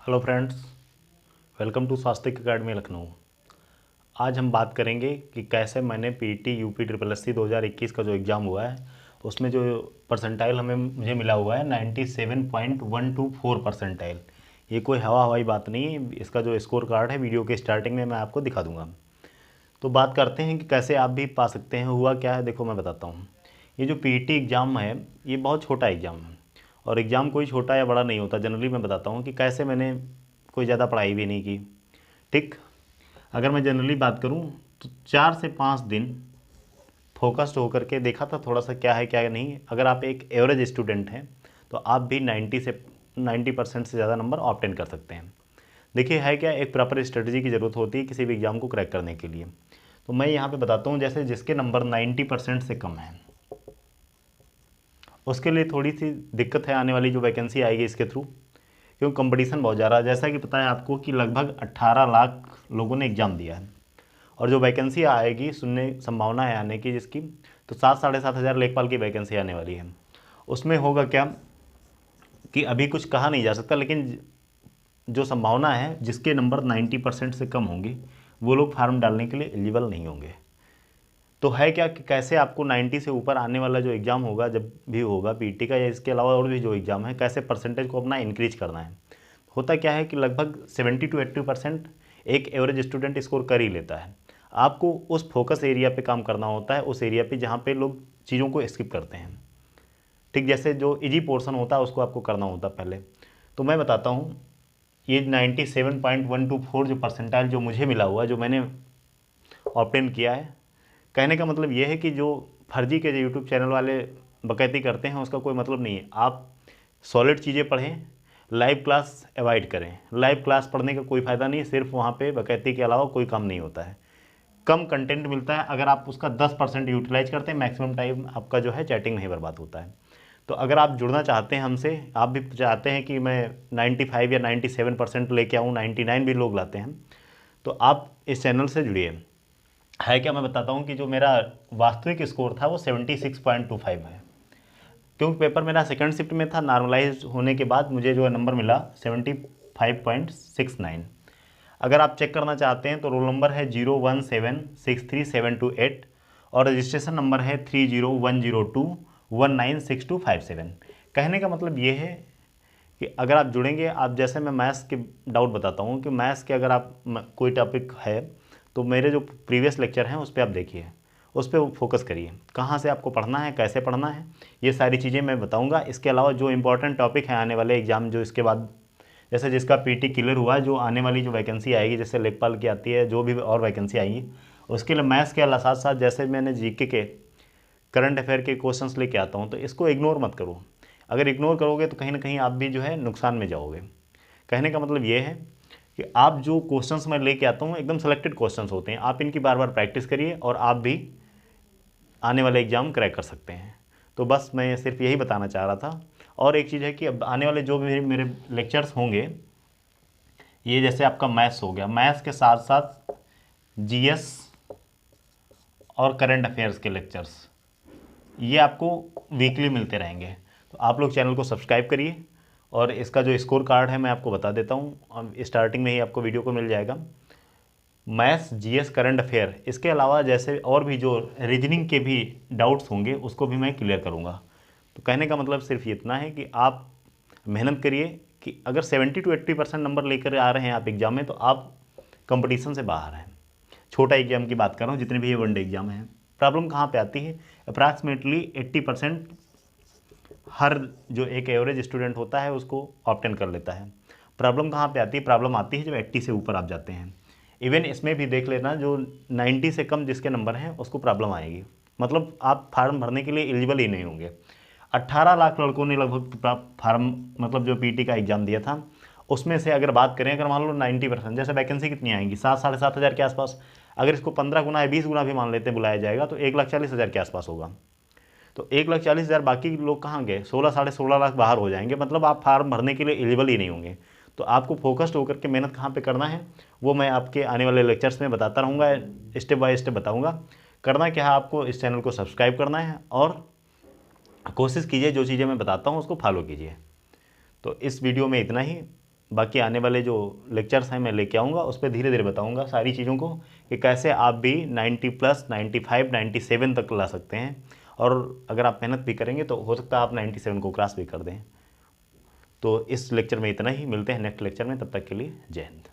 Hello friends, welcome to Swastik Academy Lucknow. आज हम बात करेंगे कि कैसे मैंने पीटी यूपी ट्रिपल एससी 2021 का जो एग्ज़ाम हुआ है उसमें जो परसेंटाइल मुझे मिला हुआ है 97.124 परसेंटाइल। ये कोई हवाई बात नहीं है, इसका जो स्कोर कार्ड है वीडियो के स्टार्टिंग में मैं आपको दिखा दूंगा। तो बात करते हैं कि कैसे आप भी पा सकते हैं। हुआ क्या है, देखो मैं बताता हूँ। ये जो पीटी एग्ज़ाम है ये बहुत छोटा एग्ज़ाम है, और एग्ज़ाम कोई छोटा या बड़ा नहीं होता। जनरली मैं बताता हूँ कि कैसे मैंने कोई ज़्यादा पढ़ाई भी नहीं की। ठीक, अगर मैं जनरली बात करूँ तो 4 से 5 दिन फोकस्ड होकर के देखा था थोड़ा सा क्या है क्या नहीं। अगर आप एक एवरेज स्टूडेंट हैं तो आप भी 90% से ज़्यादा नंबर ऑब्टेन कर सकते हैं। देखिए है क्या, एक प्रॉपर स्ट्रेटजी की ज़रूरत होती है किसी भी एग्ज़ाम को क्रैक करने के लिए। तो मैं यहाँ पे बताता हूँ, जैसे जिसके नंबर 90% से कम है उसके लिए थोड़ी सी दिक्कत है आने वाली जो वैकेंसी आएगी इसके थ्रू, क्योंकि कंपटीशन बहुत ज़्यादा है। जैसा कि पता है आपको कि लगभग 18 लाख लोगों ने एग्ज़ाम दिया है, और जो वैकेंसी आएगी सुनने संभावना है आने की जिसकी, तो 7-7.5 हज़ार लेखपाल की वैकेंसी आने वाली है। उसमें होगा क्या कि अभी कुछ कहा नहीं जा सकता, लेकिन जो संभावना है जिसके नंबर 90% से कम होंगे वो लोग फार्म डालने के लिए एलिजिबल नहीं होंगे। तो है क्या कि कैसे आपको 90 से ऊपर आने वाला जो एग्ज़ाम होगा, जब भी होगा पीटी का या इसके अलावा और भी जो एग्ज़ाम है, कैसे परसेंटेज को अपना इंक्रीज करना है। होता क्या है कि लगभग 70 to 80% एक एवरेज स्टूडेंट स्कोर कर ही लेता है। आपको उस फोकस एरिया पे काम करना होता है, उस एरिया पे जहाँ पे लोग चीज़ों को स्किप करते हैं। ठीक, जैसे जो इजी पोर्शन होता है उसको आपको करना होता है पहले। तो मैं बताता हूँ, ये 97.124 जो परसेंटाइल जो मुझे मिला हुआ है, जो मैंने ऑब्टेन किया है, कहने का मतलब ये है कि जो फर्जी के जो यूट्यूब चैनल वाले बकैती करते हैं उसका कोई मतलब नहीं है। आप सॉलिड चीज़ें पढ़ें, लाइव क्लास अवॉइड करें। लाइव क्लास पढ़ने का कोई फ़ायदा नहीं, सिर्फ वहाँ पे बकैती के अलावा कोई काम नहीं होता है। कम कंटेंट मिलता है, अगर आप उसका 10% यूटिलाइज करते हैं, मैक्सिमम टाइम आपका जो है चैटिंग नहीं बर्बाद होता है। तो अगर आप जुड़ना चाहते हैं हमसे, आप भी चाहते हैं कि मैं 95 या 97% लेके आऊँ, 99 भी लोग लाते हैं, तो आप इस चैनल से जुड़िए। है क्या, मैं बताता हूँ कि जो मेरा वास्तविक स्कोर था वो 76.25 है, क्योंकि पेपर मेरा सेकंड शिफ्ट में था। नॉर्मलाइज होने के बाद मुझे जो है नंबर मिला 75.69। अगर आप चेक करना चाहते हैं तो रोल नंबर है 01763728 और रजिस्ट्रेशन नंबर है 3010219627। कहने का मतलब ये है कि अगर आप जुड़ेंगे, आप जैसे मैं मैथ्स के डाउट बताता हूँ कि मैथ्स के अगर आप कोई टॉपिक है तो मेरे जो प्रीवियस लेक्चर हैं उस पर आप देखिए, उस पर फोकस करिए, कहाँ से आपको पढ़ना है, कैसे पढ़ना है, ये सारी चीज़ें मैं बताऊँगा। इसके अलावा जो इंपॉर्टेंट टॉपिक है आने वाले एग्जाम, जो इसके बाद जैसे जिसका पीटी क्लियर हुआ है, जो आने वाली जो वैकेंसी आएगी, जैसे लेखपाल की आती है, जो भी और वैकेंसी आएगी उसके लिए मैथ्स के साथ साथ जैसे मैंने जीके के करंट अफेयर के क्वेश्चंस लेके आता हूँ, तो इसको इग्नोर मत करो। अगर इग्नोर करोगे तो कहीं ना कहीं आप भी जो है नुकसान में जाओगे। कहने का मतलब ये है कि आप जो क्वेश्चंस मैं लेके आता हूँ एकदम सेलेक्टेड क्वेश्चंस होते हैं, आप इनकी बार बार प्रैक्टिस करिए और आप भी आने वाले एग्ज़ाम क्रैक कर सकते हैं। तो बस मैं सिर्फ यही बताना चाह रहा था। और एक चीज़ है कि अब आने वाले जो भी मेरे लेक्चर्स होंगे, ये जैसे आपका मैथ्स हो गया, मैथ्स के साथ साथ जीएस और करंट अफेयर्स के लेक्चर्स ये आपको वीकली मिलते रहेंगे। तो आप लोग चैनल को सब्सक्राइब करिए, और इसका जो स्कोर कार्ड है मैं आपको बता देता हूँ, स्टार्टिंग में ही आपको वीडियो को मिल जाएगा। मैथ्स, जीएस, करंट अफेयर, इसके अलावा जैसे और भी जो रीजनिंग के भी डाउट्स होंगे उसको भी मैं क्लियर करूँगा। तो कहने का मतलब सिर्फ इतना है कि आप मेहनत करिए कि अगर 70 to 80% नंबर लेकर आ रहे हैं आप एग्ज़ाम में, तो आप कंपटीशन से बाहर हैं। छोटा एग्ज़ाम की बात कर रहा हूँ, जितने भी ये वनडे एग्ज़ाम हैं। प्रॉब्लम कहाँ पे आती है, अप्रॉक्सीमेटली 80% हर जो एक एवरेज स्टूडेंट होता है उसको ऑब्टेन कर लेता है। प्रॉब्लम कहाँ पे आती है, प्रॉब्लम आती है जब 80 से ऊपर आप जाते हैं। इवन इसमें भी देख लेना, जो 90 से कम जिसके नंबर हैं उसको प्रॉब्लम आएगी, मतलब आप फार्म भरने के लिए एलिजिबल ही नहीं होंगे। 18 लाख लड़कों ने लगभग फार्म मतलब जो पीटी का एग्ज़ाम दिया था, उसमें से अगर बात करें, अगर मान लो 90%, जैसे वैकेंसी कितनी आएंगी 7-7.5 हज़ार के आसपास, अगर इसको 15 गुना या 20 गुना भी मान लेते हैं बुलाया जाएगा तो 1,40,000 के आसपास होगा। तो 1,40,000, बाकी लोग कहाँ गए, 16-16.5 लाख बाहर हो जाएंगे, मतलब आप फार्म भरने के लिए एलिजिबल ही नहीं होंगे। तो आपको फोकस्ड होकर के मेहनत कहाँ पे करना है वो मैं आपके आने वाले लेक्चर्स में बताता रहूँगा, स्टेप बाय स्टेप बताऊँगा। करना क्या है, आपको इस चैनल को सब्सक्राइब करना है और कोशिश कीजिए जो चीज़ें मैं बताता हूँ उसको फॉलो कीजिए। तो इस वीडियो में इतना ही, बाकी आने वाले जो लेक्चर्स हैं मैं लेके आऊँगा, उस पर धीरे धीरे बताऊँगा सारी चीज़ों को कि कैसे आप भी 90+, 95, 97 तक ला सकते हैं, और अगर आप मेहनत भी करेंगे तो हो सकता है आप 97 को क्रॉस भी कर दें। तो इस लेक्चर में इतना ही, मिलते हैं नेक्स्ट लेक्चर में, तब तक के लिए जय हिंद।